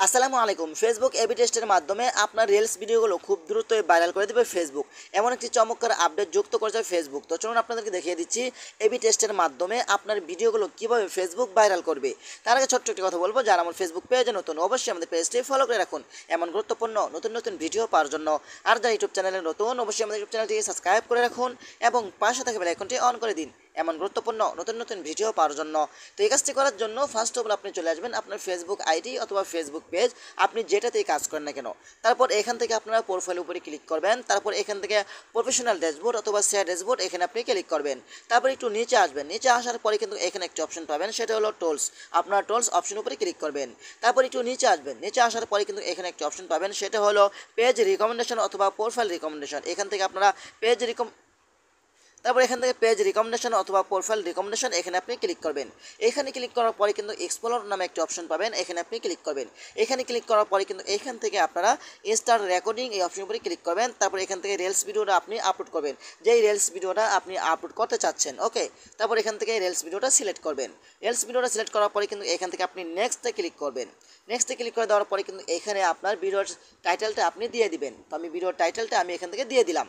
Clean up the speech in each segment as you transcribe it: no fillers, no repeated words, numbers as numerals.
আসসালামু আলাইকুম। Facebook AB টেস্টের মাধ্যমে আপনার রিলস ভিডিওগুলো খুব দ্রুতই ভাইরাল করে দেবে ফেসবুক। এমন একটি চমৎকার আপডেট যুক্ত করেছে ফেসবুক। তো চলুন আপনাদেরকে দেখিয়ে দিচ্ছি এবি টেস্টের মাধ্যমে আপনার ভিডিওগুলো কীভাবে ফেসবুক ভাইরাল করবে। তার আগে ছোট্ট একটি কথা বলবো, যারা আমার ফেসবুক পেজে নতুন অবশ্যই আমাদের পেজটি ফলো করে রাখুন এমন গুরুত্বপূর্ণ নতুন নতুন ভিডিও পাওয়ার জন্য। আর যারা ইউটিউব চ্যানেলে নতুন অবশ্যই আমাদের ইউটিউব চ্যানেলটি সাবস্ক্রাইব করে রাখুন এবং পাশে থাকা বেল আইকনটি অন করে দিন এমন গুরুত্বপূর্ণ নতুন নতুন ভিডিও পাওয়ার জন্য। তো এই কাজটি করার জন্য ফার্স্ট অফ অল আপনি চলে আসবেন আপনার ফেসবুক আইডি অথবা ফেসবুক পেজ, আপনি যেটাতেই কাজ করেন না কেন। তারপর এখান থেকে আপনারা প্রোফাইল উপরে ক্লিক করবেন। তারপর এখান থেকে প্রফেশনাল ড্যাশবোর্ড অথবা শেয়ার ড্যাশবোর্ড এখানে আপনি ক্লিক করবেন। তারপর একটু নিচে আসবেন, নিচে আসার পরে কিন্তু এখানে একটি অপশন পাবেন, সেটা হলো টোলস। আপনার টোলস অপশন উপরে ক্লিক করবেন। তারপর একটু নিচে আসবেন, নিচে আসার পরে কিন্তু এখানে একটি অপশন পাবেন, সেটা হলো পেজ রিকমেন্ডেশন অথবা প্রোফাইল রিকমেন্ডেশন। এখান থেকে আপনারা তারপর এখান থেকে পেজ রিকমেন্ডেশন অথবা প্রোফাইল রিকমেন্ডেশন এখানে আপনি ক্লিক করবেন। এখানে ক্লিক করার পরে কিন্তু এক্সপ্লোর নামে একটা অপশন পাবেন, এখানে আপনি ক্লিক করবেন। এখানে ক্লিক করার পরে কিন্তু এখান থেকে আপনারা স্টার্ট রেকর্ডিং এই অপশন উপরে ক্লিক করবেন। তারপর এখান থেকে রিলস ভিডিওটা আপনি আপলোড করবেন, যেই রিলস ভিডিওটা আপনি আপলোড করতে চাচ্ছেন। ওকে, তারপর এখান থেকে রিলস ভিডিওটা সিলেক্ট করবেন। রিলস ভিডিওটা সিলেক্ট করার পরে কিন্তু এখান থেকে আপনি নেক্সটে ক্লিক করবেন। নেক্সটে ক্লিক করে দেওয়ার পরে কিন্তু এখানে আপনার ভিডিওর টাইটেলটা আপনি দিয়ে দিবেন। তো আমি ভিডিওর টাইটেলটা আমি এখান থেকে দিয়ে দিলাম।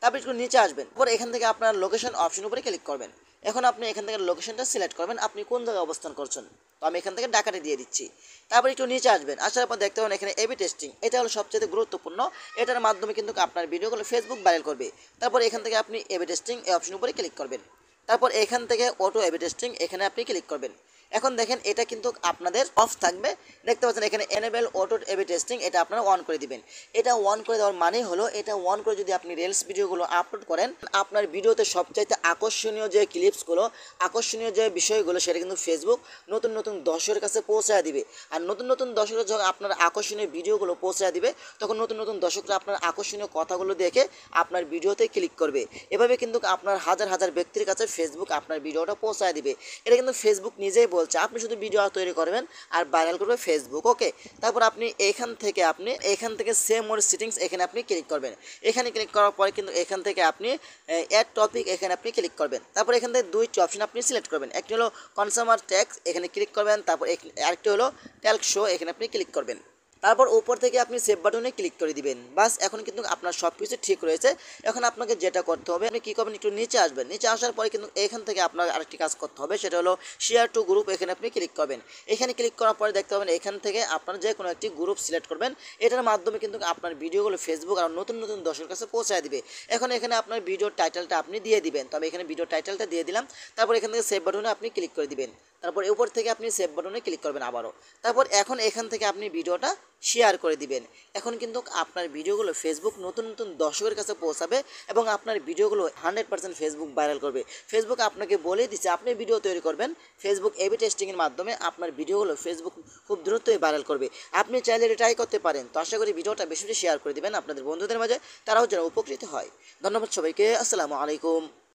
তারপর একটু নিচে আসবেন, তারপর এখান থেকে আপনার লোকেশন অপশন উপরে ক্লিক করবেন। এখন আপনি এখান থেকে লোকেশনটা সিলেক্ট করবেন, আপনি কোন জায়গায় অবস্থান করছেন। তো আমি এখান থেকে ঢাকাতে দিয়ে দিচ্ছি। তারপর একটু নিচে আসবেন, আসার পর দেখতে পাবেন এখানে এবি টেস্টিং, এটা হলো সবচেয়ে গুরুত্বপূর্ণ। এটার মাধ্যমে কিন্তু আপনার ভিডিওগুলো ফেসবুক ভাইরাল করবে। তারপর এখান থেকে আপনি এবি টেস্টিং এই অপশন উপরে ক্লিক করবেন। তারপর এখান থেকে অটো এবি টেস্টিং এখানে আপনি ক্লিক করবেন। এখন দেখেন এটা কিন্তু আপনাদের অফ থাকবে, দেখতে পাচ্ছেন এখানে এনেবেল অটো এবি টেস্টিং, এটা আপনারা অন করে দিবেন। এটা অন করে দেওয়ার মানে হলো, এটা অন করে যদি আপনি রিলস ভিডিওগুলো আপলোড করেন, আপনার ভিডিওতে সবচাইতে আকর্ষণীয় যে ক্লিপসগুলো, আকর্ষণীয় যে বিষয়গুলো, সেটা কিন্তু ফেসবুক নতুন নতুন দর্শকের কাছে পৌঁছায় দিবে। আর নতুন নতুন দর্শকরা যখন আপনার আকর্ষণীয় ভিডিওগুলো পৌঁছায় দিবে, তখন নতুন নতুন দর্শকরা আপনার আকর্ষণীয় কথাগুলো দেখে আপনার ভিডিওতে ক্লিক করবে। এভাবে কিন্তু আপনার হাজার হাজার ব্যক্তির কাছে ফেসবুক আপনার ভিডিওটা পৌঁছায় দিবে। এটা কিন্তু ফেসবুক নিজেই বলছে, আপনি শুধু ভিডিও তৈরি করবেন আর ভাইরাল করবে ফেসবুক। ওকে, তারপর আপনি এখান থেকে সেম মোর সিটিংস এখানে আপনি ক্লিক করবেন। এখানে ক্লিক করার পরে কিন্তু এখান থেকে আপনি অ্যাড টপিক এখানে আপনি ক্লিক করবেন। তারপর এখান থেকে দুইটি অপশন আপনি সিলেক্ট করবেন, একটি হলো কনজিউমার ট্যাক্স এখানে ক্লিক করবেন, তারপর আরেকটি হলো ট্যাক্স শো এখানে আপনি ক্লিক করবেন। তারপর উপর থেকে আপনি সেভ বাটনে ক্লিক করে দিবেন। বাস, এখন কিন্তু আপনার সব কিছু ঠিক রয়েছে। এখন আপনাকে যেটা করতে হবে, আপনি কী করবেন, একটু নিচে আসবেন। নিচে আসার পরে কিন্তু এখান থেকে আপনার আরেকটি কাজ করতে হবে, সেটা হলো শেয়ার টু গ্রুপ এখানে আপনি ক্লিক করবেন। এখানে ক্লিক করার পরে দেখতে পাবেন এখান থেকে আপনার যে কোনো একটি গ্রুপ সিলেক্ট করবেন। এটার মাধ্যমে কিন্তু আপনার ভিডিওগুলো ফেসবুক আর নতুন নতুন দর্শকের কাছে পৌঁছায় দিবে। এখন এখানে আপনার ভিডিওর টাইটেলটা আপনি দিয়ে দিবেন। তবে এখানে ভিডিও টাইটেলটা দিয়ে দিলাম। তারপর এখান থেকে সেভ বাটনে আপনি ক্লিক করে দিবেন। তারপর উপর থেকে আপনি সেভ বাটনে ক্লিক করবেন আবারও। তারপর এখন এখান থেকে আপনি ভিডিওটা শেয়ার করে দিবেন। এখন কিন্তু আপনার ভিডিওগুলো ফেসবুক নতুন নতুন দর্শকের কাছে পৌঁছাবে এবং আপনার ভিডিওগুলো 100% ফেসবুক ভাইরাল করবে। ফেসবুক আপনাকে বলেই দিচ্ছে, আপনি ভিডিও তৈরি করবেন, ফেসবুক এবি টেস্টিংয়ের মাধ্যমে আপনার ভিডিওগুলো ফেসবুক খুব দ্রুতই ভাইরাল করবে। আপনি চাইলে এটা ট্রাই করতে পারেন। তো আশা করি ভিডিওটা বেশি বেশি শেয়ার করে দিবেন আপনাদের বন্ধুদের মাঝে, তারাও যেন উপকৃত হয়। ধন্যবাদ সবাইকে। আসসালামু আলাইকুম।